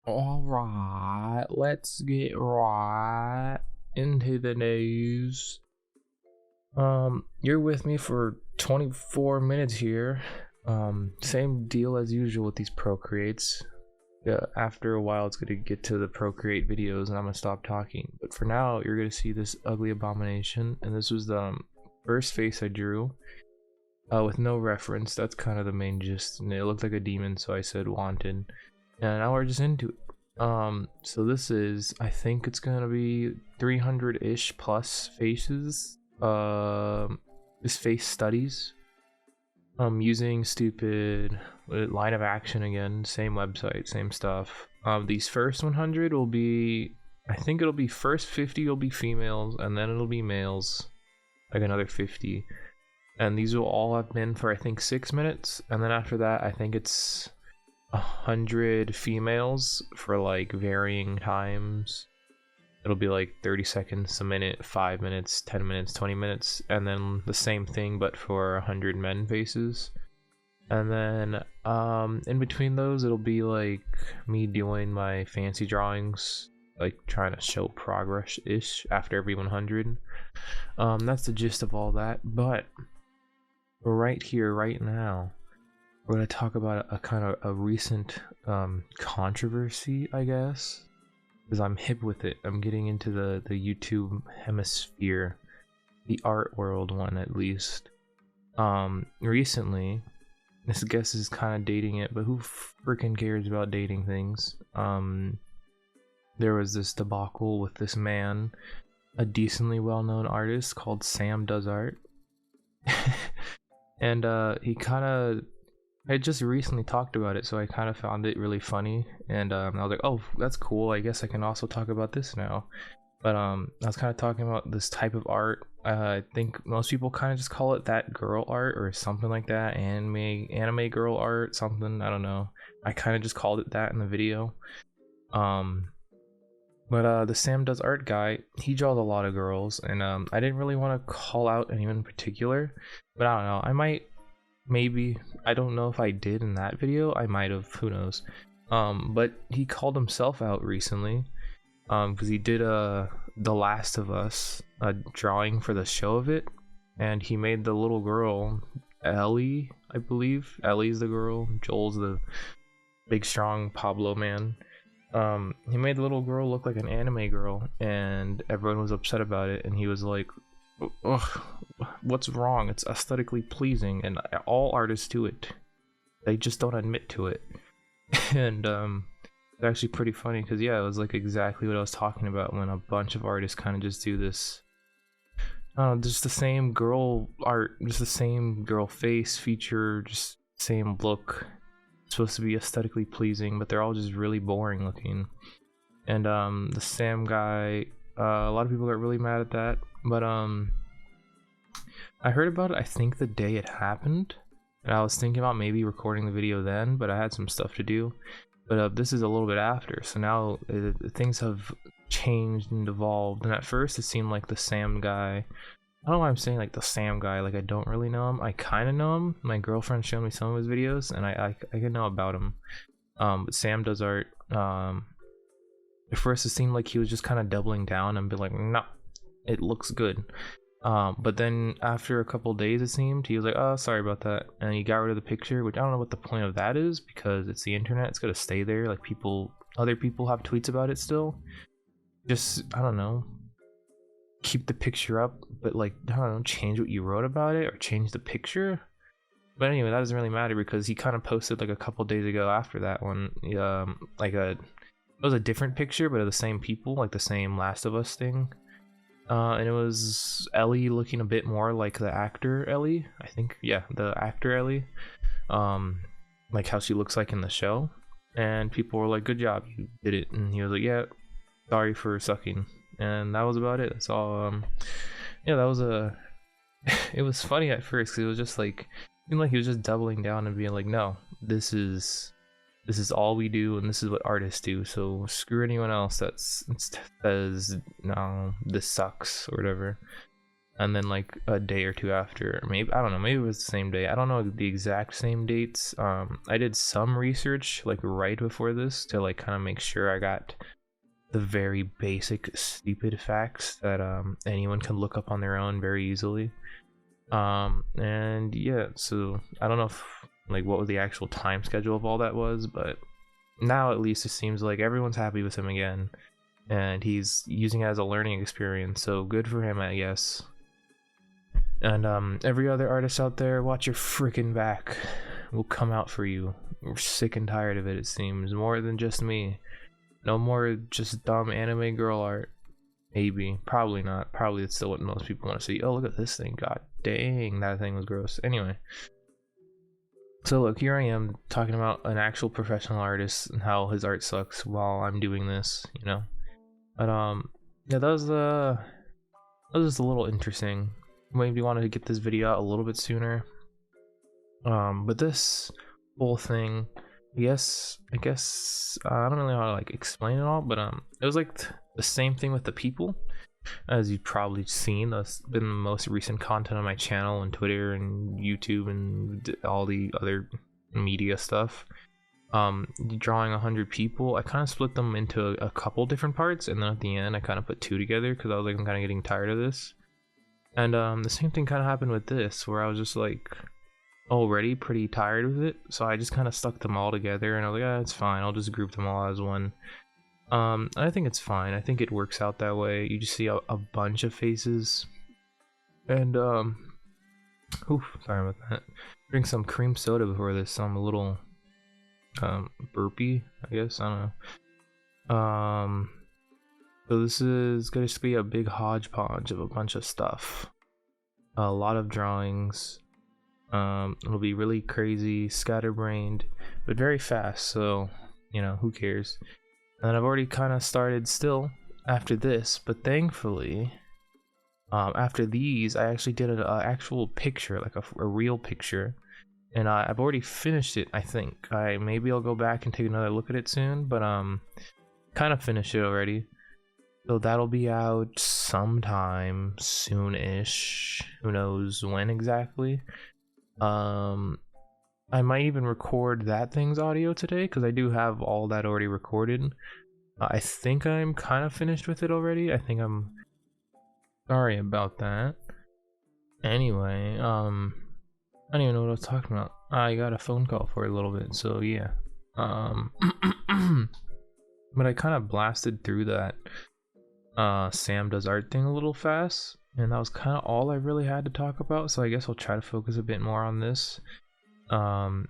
Alright, let's get right into the news. You're with me for 24 minutes here. Same deal as usual with these Procreates. Yeah, after a while it's gonna get to the Procreate videos and I'm gonna stop talking. But for now, you're gonna see this ugly abomination, and this was the first face I drew. With no reference. That's kind of the main gist. And it looked like a demon, so I said wanted. And now we're just into it. So this is, I think it's gonna be 300-ish plus faces. This face studies. Using stupid line of action again, same website, same stuff. These first 100 will be, I think it'll be first 50 will be females, and then it'll be males, like another 50. And these will all have been for I think 6 minutes, and then after that I think it's 100 females for like varying times. It'll be like 30 seconds, a minute, 5 minutes, 10 minutes, 20 minutes, and then the same thing but for 100 men faces. And then in between those it'll be like me doing my fancy drawings, like trying to show progress-ish after every 100. That's the gist of all that. But right here, right now, we're going to talk about a kind of a recent controversy, I guess, because I'm hip with it. I'm getting into the YouTube hemisphere, the art world one at least. Recently, this guess is kind of dating it, but who freaking cares about dating things? There was this debacle with this man, a decently well-known artist called Sam Does Art. And he kind of, I just recently talked about it, so I kind of found it really funny, and I was like, oh, that's cool, I guess I can also talk about this now. But I was kind of talking about this type of art. I think most people kind of just call it that girl art or something like that, anime girl art, something, I don't know. I kind of just called it that in the video. But the Sam Does Art guy, he draws a lot of girls, and I didn't really want to call out anyone in particular, but I don't know, I might, maybe, I don't know if I did in that video, I might have, who knows. But he called himself out recently, because he did The Last of Us, a drawing for the show of it, and he made the little girl, Ellie, I believe. Ellie's the girl, Joel's the big strong Pablo man. He made the little girl look like an anime girl, and everyone was upset about it, and he was like, ugh, what's wrong? It's aesthetically pleasing, and all artists do it. They just don't admit to it. And it's actually pretty funny, because yeah, it was like exactly what I was talking about when a bunch of artists kind of just do this. Just the same girl art, just the same girl face feature, just same look. Supposed to be aesthetically pleasing, but they're all just really boring looking. And the Sam guy, a lot of people got really mad at that, but I heard about it, I think the day it happened, and I was thinking about maybe recording the video then, but I had some stuff to do. But this is a little bit after, so now things have changed and evolved. And at first it seemed like the Sam guy, I don't know why I'm saying like the Sam guy, like I don't really know him. I kind of know him. My girlfriend showed me some of his videos, and I can know about him. But Sam Does Art, at first it seemed like he was just kind of doubling down and be like, no, it looks good. But then after a couple days it seemed, he was like, oh, sorry about that. And he got rid of the picture, which I don't know what the point of that is, because it's the internet, it's gonna stay there. Like other people have tweets about it still. Just, I don't know, keep the picture up, but like, I don't know, change what you wrote about it or change the picture. But anyway, that doesn't really matter, because he kind of posted like a couple days ago after that one, like it was a different picture but of the same people, like the same Last of Us thing, and it was Ellie looking a bit more like the actor Ellie, I think, yeah, the actor Ellie, like how she looks like in the show, and people were like, good job, you did it. And he was like, yeah, sorry for sucking. And that was about it. That's all. Yeah, that was it was funny at first, because it was just like, it seemed like he was just doubling down and being like, no, this is all we do, and this is what artists do, so screw anyone else that says no, this sucks or whatever. and then like a day or two after, maybe, I don't know, maybe it was the same day, I don't know the exact same dates. I did some research like right before this to like kind of make sure I got the very basic stupid facts that anyone can look up on their own very easily. And yeah, so I don't know if like what the actual time schedule of all that was, but now at least it seems like everyone's happy with him again, and he's using it as a learning experience, so good for him, I guess. And every other artist out there, watch your freaking back. We'll come out for you. We're sick and tired of it, it seems, more than just me. No more just dumb anime girl art. Maybe, probably not. Probably it's still what most people want to see. Oh, look at this thing. God dang, that thing was gross. Anyway. So look, here I am talking about an actual professional artist and how his art sucks while I'm doing this, you know? But yeah, that was just a little interesting. Maybe wanted to get this video out a little bit sooner. But this whole thing, I guess I don't really know how to like explain it all, but it was like the same thing with the people, as you've probably seen. That's been the most recent content on my channel and Twitter and YouTube and all the other media stuff. Drawing 100 people, I kind of split them into a couple different parts, and then at the end I kind of put 2 together because I was like, I'm kind of getting tired of this. And the same thing kind of happened with this, where I was just like already pretty tired with it, so I just kind of stuck them all together, and I was like, it's fine, I'll just group them all as one. I think it's fine. I think it works out that way. You just see a bunch of faces, and oof, sorry about that. Drink some cream soda before this, so I'm a little burpy, I guess. I don't know. So this is going to be a big hodgepodge of a bunch of stuff. A lot of drawings. It'll be really crazy, scatterbrained, but very fast, so, you know, who cares? And I've already kind of started still after this, but thankfully, after these, I actually did an actual picture, like a real picture, and I've already finished it, I think. Maybe I'll go back and take another look at it soon, but kind of finished it already. So that'll be out sometime soon-ish. Who knows when exactly. I might even record that thing's audio today, because I do have all that already recorded. I think I'm kind of finished with it already. I think I'm sorry about that. Anyway, I don't even know what I was talking about. I got a phone call for a little bit, so yeah. But I kind of blasted through that Sam Does Art thing a little fast, and that was kind of all I really had to talk about, so I guess I'll try to focus a bit more on this. I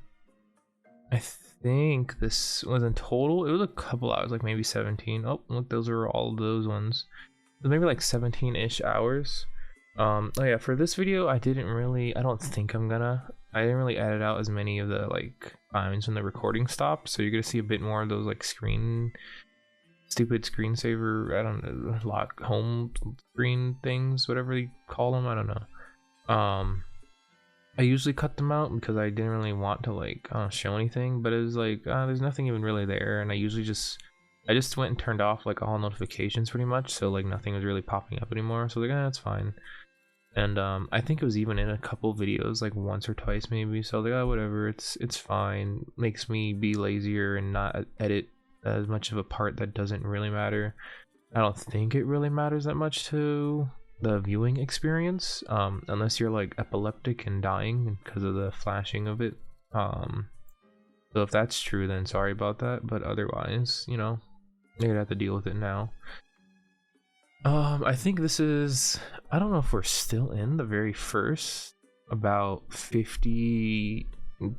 think this was in total, it was a couple hours, like maybe 17. Oh, look, those are all of those ones. It was maybe like 17-ish hours. Oh yeah, for this video, I didn't really edit out as many of the like times when the recording stopped, so you're gonna see a bit more of those like stupid screensaver, I don't know, lock home screen things, whatever you call them, I don't know. I usually cut them out because I didn't really want to like show anything, but it was like there's nothing even really there, and I just went and turned off like all notifications pretty much, so like nothing was really popping up anymore, so like that's fine. And I think it was even in a couple videos, like once or twice maybe, so like whatever, it's fine. Makes me be lazier and not edit as much of a part that doesn't really matter. I don't think it really matters that much to the viewing experience, unless you're like epileptic and dying because of the flashing of it. So if that's true, then sorry about that, but otherwise, you know, you're gonna have to deal with it now. I think this is, I don't know if we're still in the very first about 50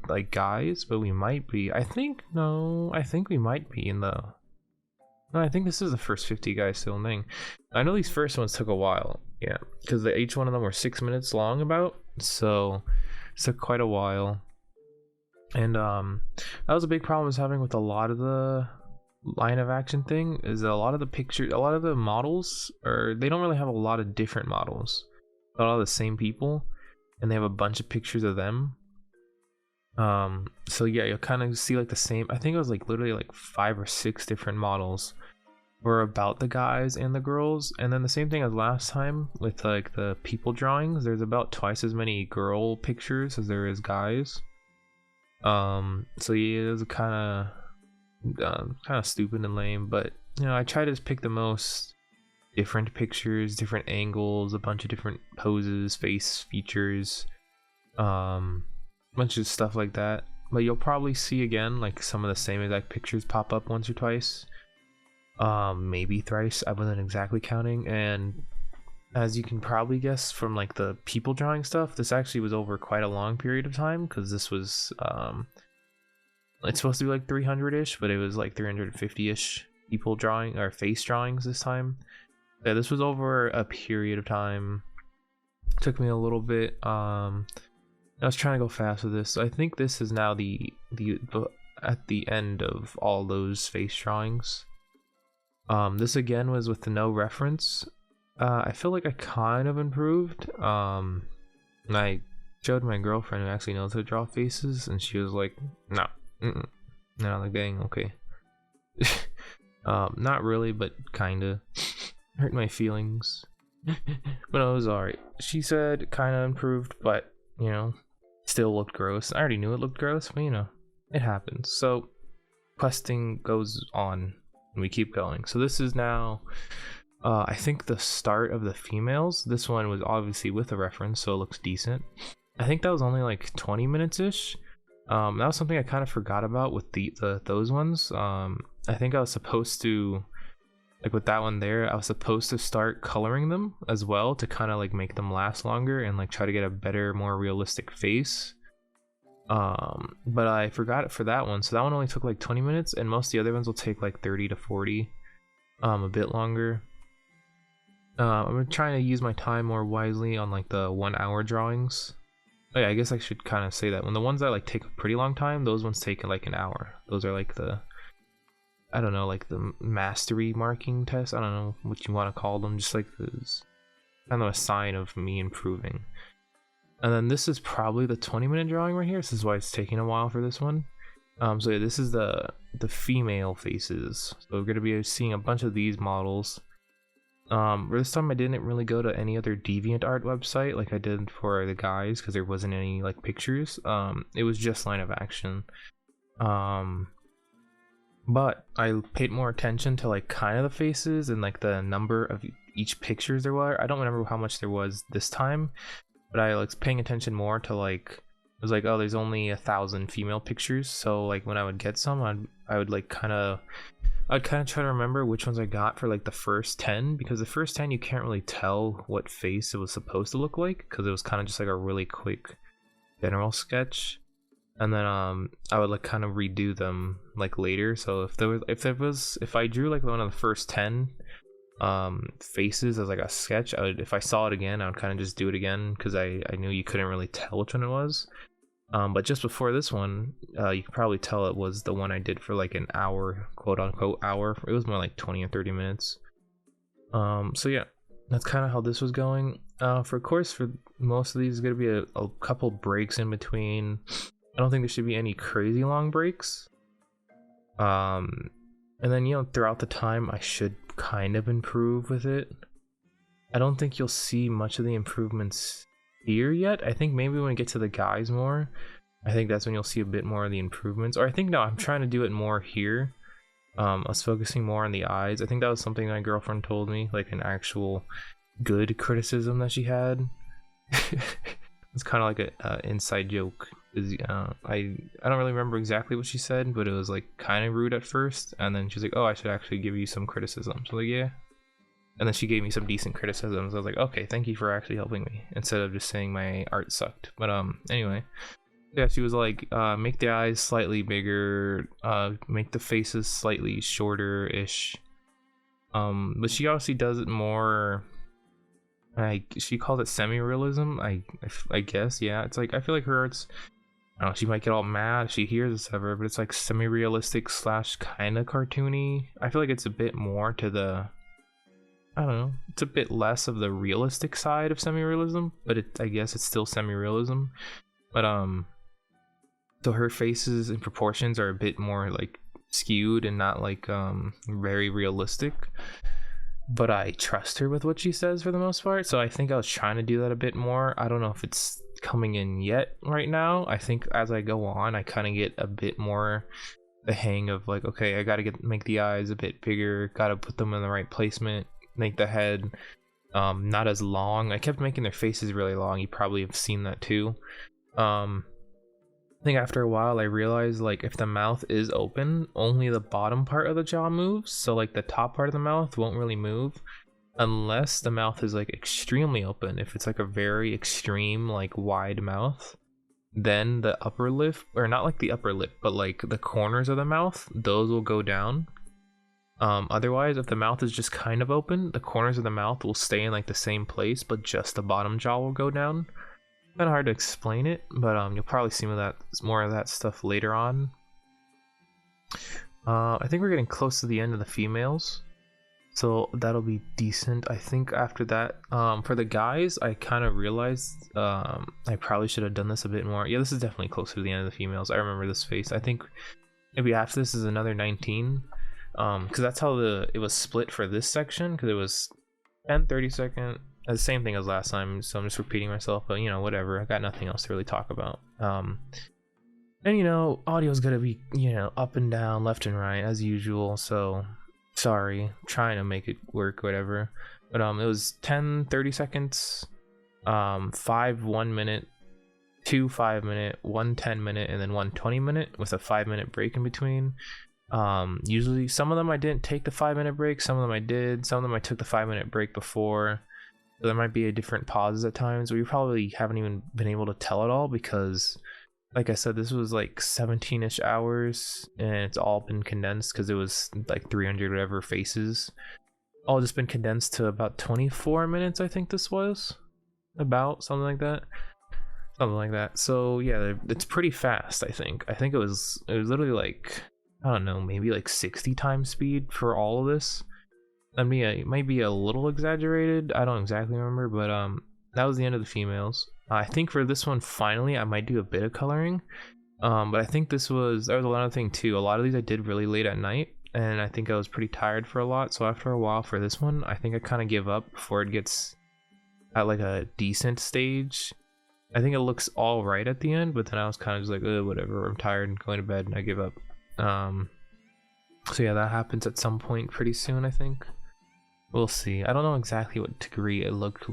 like guys, but we might be. I think we might be in the, no, I think this is the first 50 guys still thing. I know these first ones took a while, yeah, because each one of them were 6 minutes long about, so it took quite a while. And that was a big problem I was having with a lot of the line of action thing, is a lot of the pictures, a lot of the models, or they don't really have a lot of different models, a lot of the same people, and they have a bunch of pictures of them. So yeah, you'll kind of see like the same, I think it was like literally like 5 or 6 different models, were about the guys and the girls, and then the same thing as last time with like the people drawings. There's about twice as many girl pictures as there is guys. So yeah, it was kind of stupid and lame, but you know, I try to just pick the most different pictures, different angles, a bunch of different poses, face features, bunch of stuff like that. But you'll probably see again like some of the same exact pictures pop up once or twice, maybe thrice. I wasn't exactly counting. And as you can probably guess from like the people drawing stuff, this actually was over quite a long period of time, because this was it's supposed to be like 300-ish, but it was like 350-ish people drawing or face drawings this time. Yeah, this was over a period of time. Took me a little bit. I was trying to go fast with this. So I think this is now the at the end of all those face drawings. This again was with the no reference. I feel like I kind of improved. And I showed my girlfriend, who actually knows how to draw faces, and she was like, no. No, like, dang, okay. Not really, but kinda. Hurt my feelings. But it was alright. She said kinda improved, but, you know, still looked gross. I already knew it looked gross, but you know, it happens. So, questing goes on, and we keep going. So this is now, I think, the start of the females. This one was obviously with a reference, so it looks decent. I think that was only like 20 minutes-ish. That was something I kind of forgot about with those ones. I think I was supposed to, like with that one there, I was supposed to start coloring them as well to kind of like make them last longer and like try to get a better, more realistic face. But I forgot it for that one, so that one only took like 20 minutes, and most of the other ones will take like 30 to 40, a bit longer. I'm trying to use my time more wisely on like the 1 hour drawings. Oh yeah, I guess I should kind of say that when the ones that like take a pretty long time, those ones take like an hour. Those are like the, I don't know, like the mastery marking test. I don't know what you want to call them. Just like this, kind of a sign of me improving. And then this is probably the 20-minute drawing right here. This is why it's taking a while for this one. So yeah, this is the female faces. So we're gonna be seeing a bunch of these models. This time I didn't really go to any other DeviantArt website like I did for the guys, because there wasn't any like pictures. It was just line of action. But I paid more attention to like kind of the faces and like the number of each pictures there were. I don't remember how much there was this time, but I like paying attention more to like, it was like, oh, there's only 1,000 female pictures, so like when I would get some, I would like I'd kind of try to remember which ones I got for like the first 10, because the first 10 you can't really tell what face it was supposed to look like, because it was kind of just like a really quick general sketch. And then I would like kind of redo them like later. So if I drew like one of the first 10 faces as like a sketch, if I saw it again, I would kind of just do it again, because I knew you couldn't really tell which one it was. But just before this one, you could probably tell it was the one I did for like an hour, quote unquote hour. It was more like 20 or 30 minutes. So yeah, that's kind of how this was going. For most of these, is going to be a couple breaks in between. I don't think there should be any crazy long breaks. And then, you know, throughout the time, I should kind of improve with it. I don't think you'll see much of the improvements here yet. I think maybe when we get to the guys more, I think that's when you'll see a bit more of the improvements. Or I think, no, I'm trying to do it more here. I was focusing more on the eyes. I think that was something my girlfriend told me, like an actual good criticism that she had. It's kind of like an inside joke. I don't really remember exactly what she said, but it was like kind of rude at first, and then she's like, oh, I should actually give you some criticism. So like, yeah. And then she gave me some decent criticisms. I was like, okay, thank you for actually helping me, instead of just saying my art sucked. But anyway, yeah, she was like, make the eyes slightly bigger, make the faces slightly shorter-ish. But she obviously does it more, she called it semi-realism, I guess. Yeah, it's like, I feel like her art's, I don't know, she might get all mad if she hears this ever, but it's like semi-realistic / kind of cartoony. I feel like it's a bit more to the, I don't know, it's a bit less of the realistic side of semi-realism, but I guess it's still semi-realism. But so her faces and proportions are a bit more like skewed and not like very realistic, but I trust her with what she says for the most part. So I think I was trying to do that a bit more. I don't know if it's coming in yet right now. I think as I go on, I kind of get a bit more the hang of like, okay, I gotta make the eyes a bit bigger, gotta put them in the right placement, make the head not as long. I kept making their faces really long. You probably have seen that too. I think after a while I realized like if the mouth is open, only the bottom part of the jaw moves. So like the top part of the mouth won't really move unless the mouth is like extremely open. If it's like a very extreme like wide mouth, then the upper lip, or not like the upper lip, but like the corners of the mouth, those will go down. Otherwise, if the mouth is just kind of open, the corners of the mouth will stay in like the same place, but just the bottom jaw will go down. Kind of hard to explain it, but you'll probably see more of that stuff later on. I think we're getting close to the end of the females, so that'll be decent. I think after that, for the guys, I kind of realized I probably should have done this a bit more. Yeah, this is definitely closer to the end of the females. I remember this face. I think maybe after this is another 19, because that's how it was split for this section, because it was 10 30-second. The same thing as last time, so I'm just repeating myself, but you know, whatever. I got nothing else to really talk about. And you know, audio's gonna be, you know, up and down, left and right as usual, so sorry, trying to make it work, whatever. But it was 10 30 seconds, 5 1 minute, 2 5 minute, 1 10 minute, and then 1 20 minute with a 5 minute break in between. Usually some of them I didn't take the 5 minute break, some of them I did, some of them I took the 5 minute break before. So there might be a different pauses at times, but you probably haven't even been able to tell it all because, like I said, this was like 17-ish hours, and it's all been condensed because it was like 300 whatever faces. All just been condensed to about 24 minutes, I think this was. About, something like that. Something like that. So yeah, it's pretty fast, I think. I think it was literally like, I don't know, maybe like 60 times speed for all of this. I mean, it might be a little exaggerated. I don't exactly remember, but that was the end of the females. I think for this one, finally, I might do a bit of coloring. But I think there was a lot of thing too. A lot of these I did really late at night, and I think I was pretty tired for a lot. So after a while for this one, I think I kind of give up before it gets at like a decent stage. I think it looks all right at the end, but then I was kind of just like, whatever. I'm tired and going to bed, and I give up. So yeah, that happens at some point pretty soon, I think. We'll see. I don't know exactly what degree it looked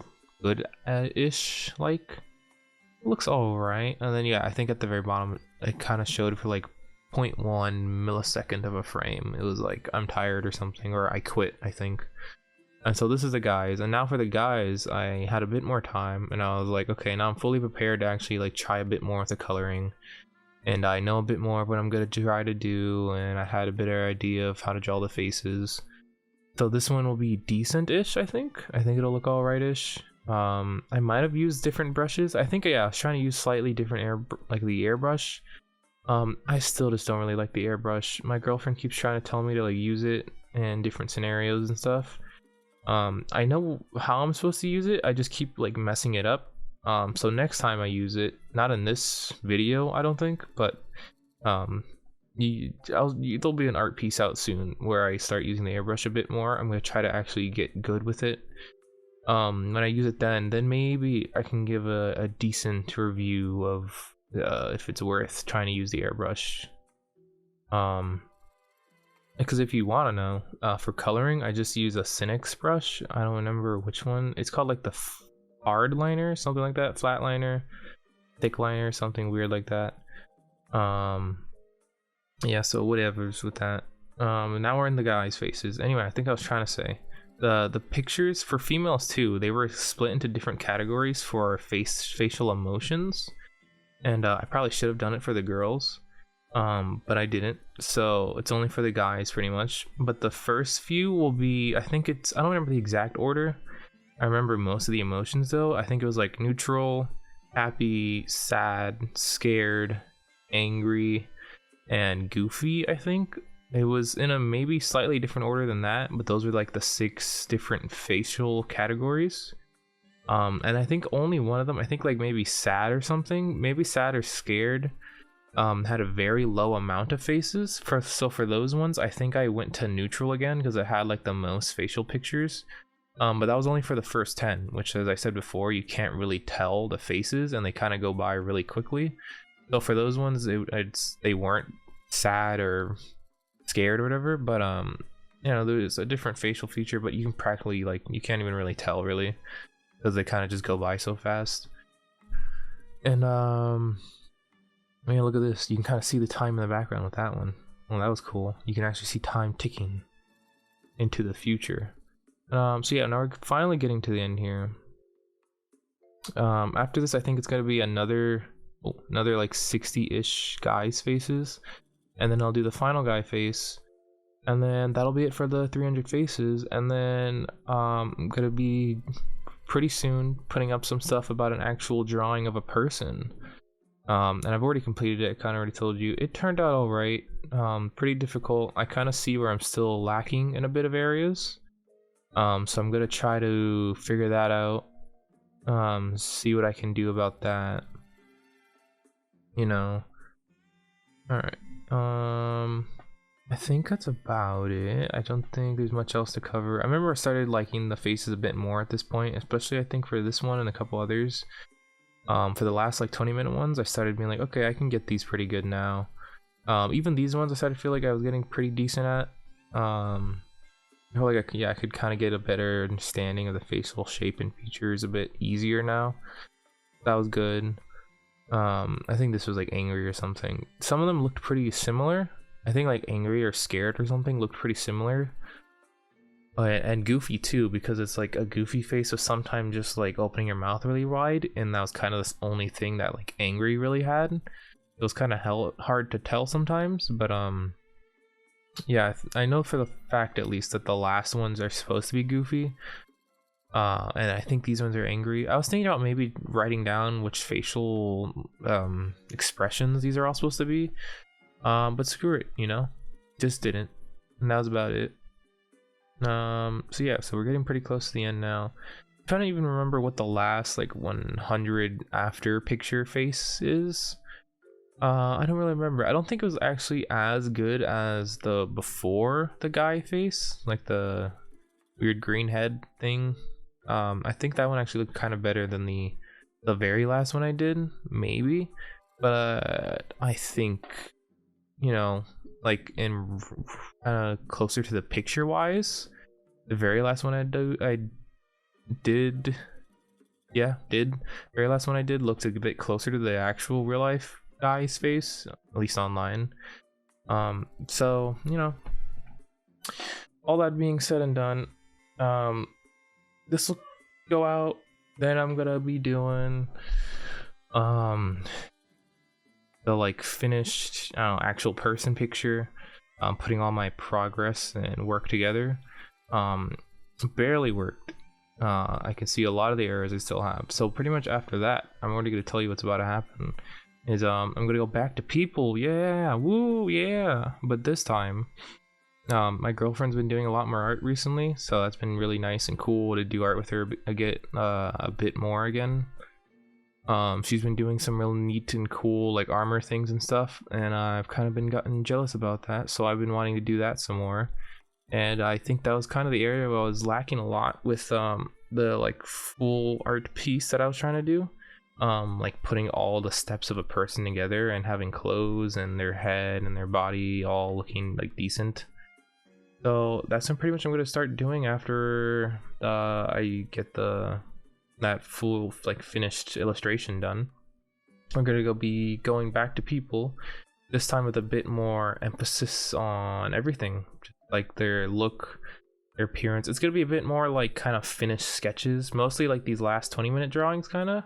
good-ish like. It looks alright. And then yeah, I think at the very bottom it kind of showed for like 0.1 millisecond of a frame. It was like, I'm tired or something, or I quit, I think. And so this is the guys. And now for the guys, I had a bit more time, and I was like, okay, now I'm fully prepared to actually like try a bit more with the coloring. And I know a bit more of what I'm gonna try to do, and I had a better idea of how to draw the faces. So this one will be decent-ish, I think. I think it'll look alright-ish. I might have used different brushes. I think, yeah, I was trying to use slightly different the airbrush. I still just don't really like the airbrush. My girlfriend keeps trying to tell me to like use it in different scenarios and stuff. I know how I'm supposed to use it. I just keep like messing it up. So next time I use it, not in this video, I don't think, but there'll be an art piece out soon where I start using the airbrush a bit more. I'm gonna try to actually get good with it. When I use it then maybe I can give a decent review of if it's worth trying to use the airbrush. Because if you want to know, for coloring, I just use a Cinex brush. I don't remember which one. It's called like the hard liner, something like that. Flat liner, thick liner, something weird like that. Yeah, so whatever's with that. Now we're in the guys' faces. Anyway, I think I was trying to say the pictures for females too, they were split into different categories for facial emotions, and I probably should have done it for the girls, but I didn't. So it's only for the guys pretty much. But the first few will be, I don't remember the exact order. I remember most of the emotions though. I think it was like neutral, happy, sad, scared, angry, and goofy. I think it was in a maybe slightly different order than that, but those were like the 6 different facial categories. And I think only one of them, I think like maybe sad or something, maybe sad or scared, had a very low amount of faces. For those ones, I think I went to neutral again because it had like the most facial pictures. But that was only for the first 10, which, as I said before, you can't really tell the faces and they kind of go by really quickly. So for those ones, they weren't sad or scared or whatever, but you know, there's a different facial feature, but you can practically, like, you can't even really tell really because they kind of just go by so fast. And I mean, look at this, you can kind of see the time in the background with that one. Well, that was cool. You can actually see time ticking into the future. So yeah, now we're finally getting to the end here. After this, I think it's gonna be another like 60-ish guys' faces, and then I'll do the final guy face, and then that'll be it for the 300 faces. And then I'm gonna be pretty soon putting up some stuff about an actual drawing of a person. And I've already completed it. I kind of already told you it turned out all right. Pretty difficult. I kind of see where I'm still lacking in a bit of areas. So I'm gonna try to figure that out. See what I can do about that. You know. Alright. I think that's about it. I don't think there's much else to cover. I remember I started liking the faces a bit more at this point, especially I think for this one and a couple others. For the last like 20-minute ones, I started being like, okay, I can get these pretty good now. Even these ones I started to feel like I was getting pretty decent at. I feel like I could kind of get a better understanding of the facial shape and features a bit easier now. That was good. I think this was like angry or something. Some of them looked pretty similar. I think like angry or scared or something looked pretty similar. And goofy too, because it's like a goofy face with sometimes just like opening your mouth really wide, and that was kind of the only thing that like angry really had. It was kind of hard to tell sometimes, but yeah, I know for the fact at least that the last ones are supposed to be goofy. And I think these ones are angry. I was thinking about maybe writing down which facial expressions these are all supposed to be. But screw it, you know? Just didn't. And that was about it. So yeah, so we're getting pretty close to the end now. I'm trying to even remember what the last like 100 after picture face is. I don't really remember. I don't think it was actually as good as the before the guy face, like the weird green head thing. I think that one actually looked kind of better than the very last one I did, maybe. But I think, you know, like in closer to the picture wise, the very last one very last one I did looked a bit closer to the actual real life guy's face, at least online. So, you know, all that being said and done, this will go out. Then I'm gonna be doing the like finished actual person picture, putting all my progress and work together. Barely worked. I can see a lot of the errors I still have. So pretty much after that, I'm already gonna tell you what's about to happen. Is I'm gonna go back to people. Yeah, woo, yeah. But this time, my girlfriend's been doing a lot more art recently, so that's been really nice and cool to do art with her a bit more again. She's been doing some real neat and cool like armor things and stuff, and I've kind of been gotten jealous about that, so I've been wanting to do that some more. And I think that was kind of the area where I was lacking a lot with the like full art piece that I was trying to do. Like putting all the steps of a person together and having clothes and their head and their body all looking like decent. So that's pretty much what I'm going to start doing after I get that full like finished illustration done. I'm going to be going back to people, this time with a bit more emphasis on everything, like their look, their appearance. It's going to be a bit more like kind of finished sketches, mostly like these last 20-minute drawings kind of.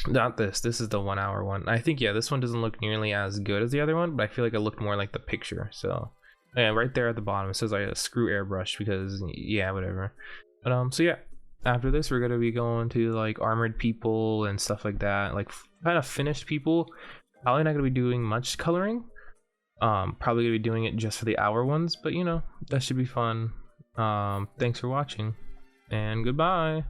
Not this is the 1 hour one. I think, yeah, this one doesn't look nearly as good as the other one, but I feel like it looked more like the picture. So yeah, right there at the bottom it says like a screw airbrush, because yeah, whatever. But so yeah, after this we're gonna be going to like armored people and stuff like that, like kind of finished people. Probably not gonna be doing much coloring. Probably gonna be doing it just for the hour ones, but you know, that should be fun. Thanks for watching, and goodbye.